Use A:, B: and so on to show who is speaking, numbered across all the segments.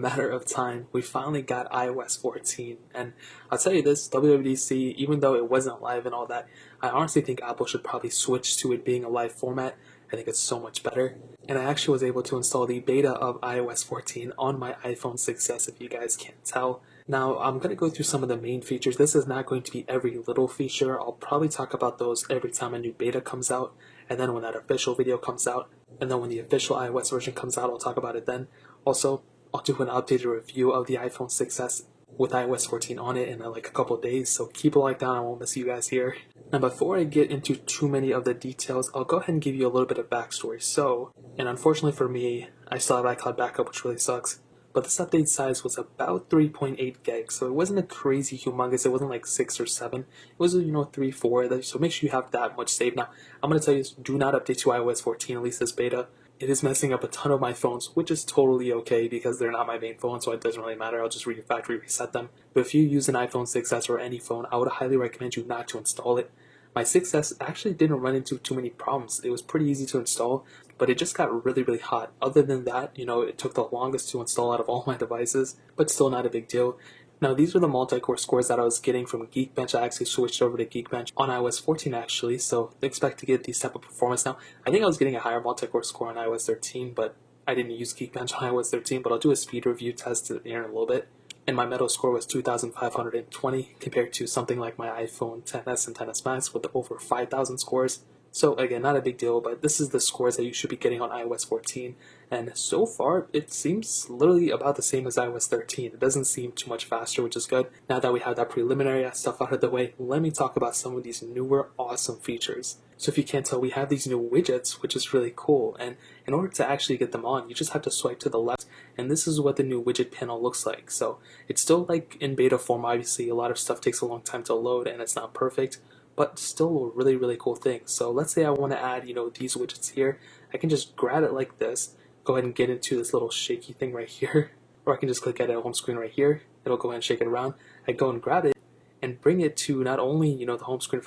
A: matter of time, we finally got iOS 14. And I'll tell you this, WWDC, even though it wasn't live and all that, I honestly think Apple should probably switch to it being a live format. I think it's so much better. And I actually was able to install the beta of iOS 14 on my iPhone 6s, if you guys can't tell. Now, I'm going to go through some of the main features. This is not going to be every little feature. I'll probably talk about those every time a new beta comes out, and then when that official video comes out, and then when the official iOS version comes out, I'll talk about it then. Also, I'll do an updated review of the iPhone 6s with iOS 14 on it in like a couple days, so keep a like down, I won't miss you guys here. Now before I get into too many of the details, I'll go ahead and give you a little bit of backstory. So, and unfortunately for me, I still have iCloud backup, which really sucks, but this update size was about 3.8 gigs, so it wasn't a crazy humongous, it wasn't like 6 or 7, it was 3, 4, so make sure you have that much saved. Now, I'm going to tell you, do not update to iOS 14, at least this beta. It is messing up a ton of my phones, which is totally okay because they're not my main phone, so it doesn't really matter. I'll just factory reset them. But if you use an iPhone 6s or any phone, I would highly recommend you not to install it. My 6s actually didn't run into too many problems. It was pretty easy to install, but it just got really, really hot. Other than that, it took the longest to install out of all my devices, but still not a big deal. Now, these are the multi-core scores that I was getting from Geekbench. I actually switched over to Geekbench on iOS 14 actually, so expect to get these type of performance. Now, I think I was getting a higher multi-core score on iOS 13, but I didn't use Geekbench on iOS 13, but I'll do a speed review test here in a little bit. And my Metal score was 2,520 compared to something like my iPhone XS and XS Max with over 5,000 scores. So again, not a big deal, but this is the scores that you should be getting on iOS 14. And so far, it seems literally about the same as iOS 13. It doesn't seem too much faster, which is good. Now that we have that preliminary stuff out of the way, let me talk about some of these newer awesome features. So if you can't tell, we have these new widgets, which is really cool. And in order to actually get them on, you just have to swipe to the left. And this is what the new widget panel looks like. So it's still like in beta form, obviously. A lot of stuff takes a long time to load and it's not perfect, but still a really, really cool thing. So let's say I want to add, these widgets here. I can just grab it like this, go ahead and get into this little shaky thing right here, or I can just click edit home screen right here. It'll go ahead and shake it around. I go and grab it and bring it to not only, the home screen,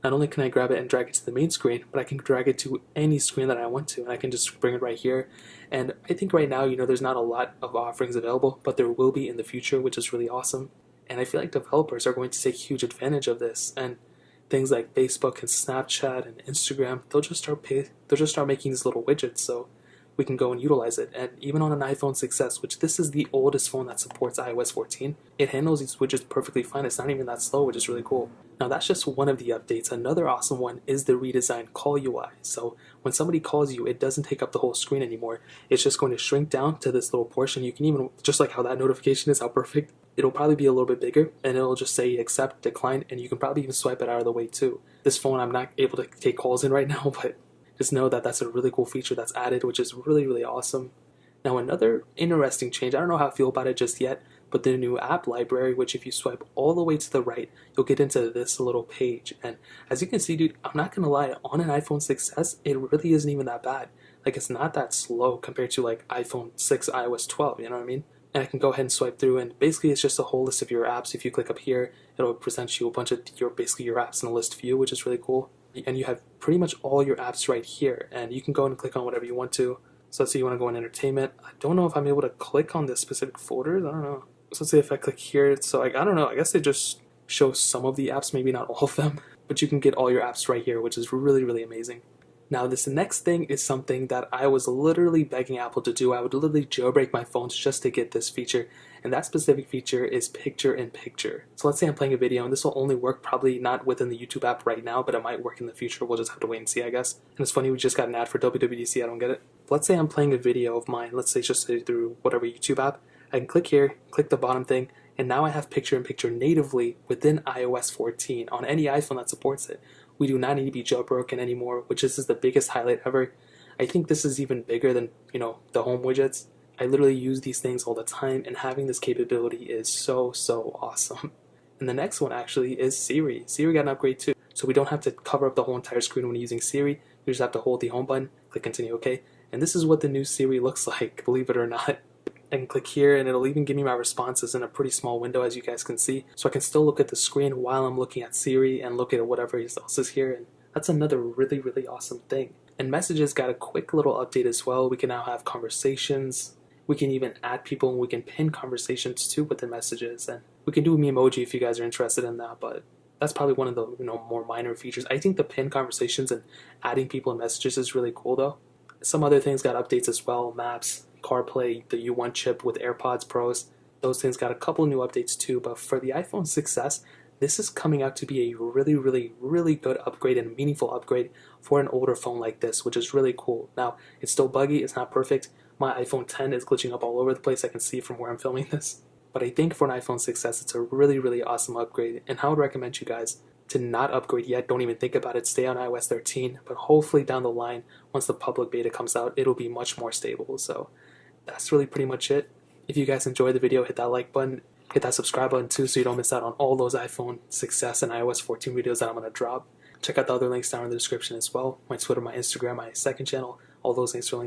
A: not only can I grab it and drag it to the main screen, but I can drag it to any screen that I want to, and I can just bring it right here. And I think right now, there's not a lot of offerings available, but there will be in the future, which is really awesome. And I feel like developers are going to take huge advantage of this. And things like Facebook and Snapchat and Instagram, they'll just start making these little widgets so we can go and utilize it. And even on an iPhone 6s, which this is the oldest phone that supports iOS 14, it handles these widgets perfectly fine. It's not even that slow, which is really cool. Now that's just one of the updates. Another awesome one is the redesigned call UI. So when somebody calls you, it doesn't take up the whole screen anymore. It's just going to shrink down to this little portion. You can even, just like how that notification is, how perfect, it'll probably be a little bit bigger, and it'll just say accept, decline, and you can probably even swipe it out of the way too. This phone, I'm not able to take calls in right now, but just know that that's a really cool feature that's added, which is really, really awesome. Now another interesting change, I don't know how I feel about it just yet, but the new app library, which if you swipe all the way to the right, you'll get into this little page. And as you can see, dude, I'm not gonna lie, on an iPhone 6s, it really isn't even that bad. Like, it's not that slow compared to like iPhone 6 iOS 12, you know what I mean? And I can go ahead and swipe through, and basically it's just a whole list of your apps. If you click up here, it'll present you a bunch of your apps in a list view, which is really cool. And you have pretty much all your apps right here, and you can go and click on whatever you want to. So let's say you want to go in entertainment. I don't know if I'm able to click on the specific folders. I don't know. So let's say if I click here, so I don't know. I guess they just show some of the apps, maybe not all of them, but you can get all your apps right here, which is really, really amazing. Now this next thing is something that I was literally begging Apple to do. I would literally jailbreak my phones just to get this feature, and that specific feature is picture-in-picture. So let's say I'm playing a video, and this will only work probably not within the YouTube app right now, but it might work in the future. We'll just have to wait and see, I guess. And it's funny, we just got an ad for WWDC, I don't get it. But let's say I'm playing a video of mine, let's say just through whatever YouTube app. I can click here, click the bottom thing, and now I have picture-in-picture natively within iOS 14 on any iPhone that supports it. We do not need to be jailbroken anymore, which is the biggest highlight ever. I think this is even bigger than, the home widgets. I literally use these things all the time, and having this capability is so, so awesome. And the next one actually is Siri. Siri got an upgrade too. So we don't have to cover up the whole entire screen when using Siri. We just have to hold the home button, click continue, okay? And this is what the new Siri looks like, believe it or not. I can click here and it'll even give me my responses in a pretty small window, as you guys can see. So I can still look at the screen while I'm looking at Siri and look at whatever else is here. And that's another really, really awesome thing. And Messages got a quick little update as well. We can now have conversations. We can even add people and we can pin conversations too within messages, and we can do a Memoji if you guys are interested in that. But that's probably one of the more minor features. I think the pin conversations and adding people in messages is really cool though. Some other things got updates as well: Maps, CarPlay, the U1 chip with AirPods Pros. Those things got a couple new updates too. But for the iPhone 6s, this is coming out to be a really, really, really good upgrade and a meaningful upgrade for an older phone like this, which is really cool. Now, it's still buggy, it's not perfect. My iPhone 10 is glitching up all over the place. I can see from where I'm filming this. But I think for an iPhone 6s, it's a really, really awesome upgrade. And I would recommend you guys to not upgrade yet. Don't even think about it. Stay on iOS 13. But hopefully down the line, once the public beta comes out, it'll be much more stable. So that's really pretty much it. If you guys enjoyed the video, hit that like button. Hit that subscribe button too so you don't miss out on all those iPhone 6s and iOS 14 videos that I'm going to drop. Check out the other links down in the description as well. My Twitter, my Instagram, my second channel. All those links are linked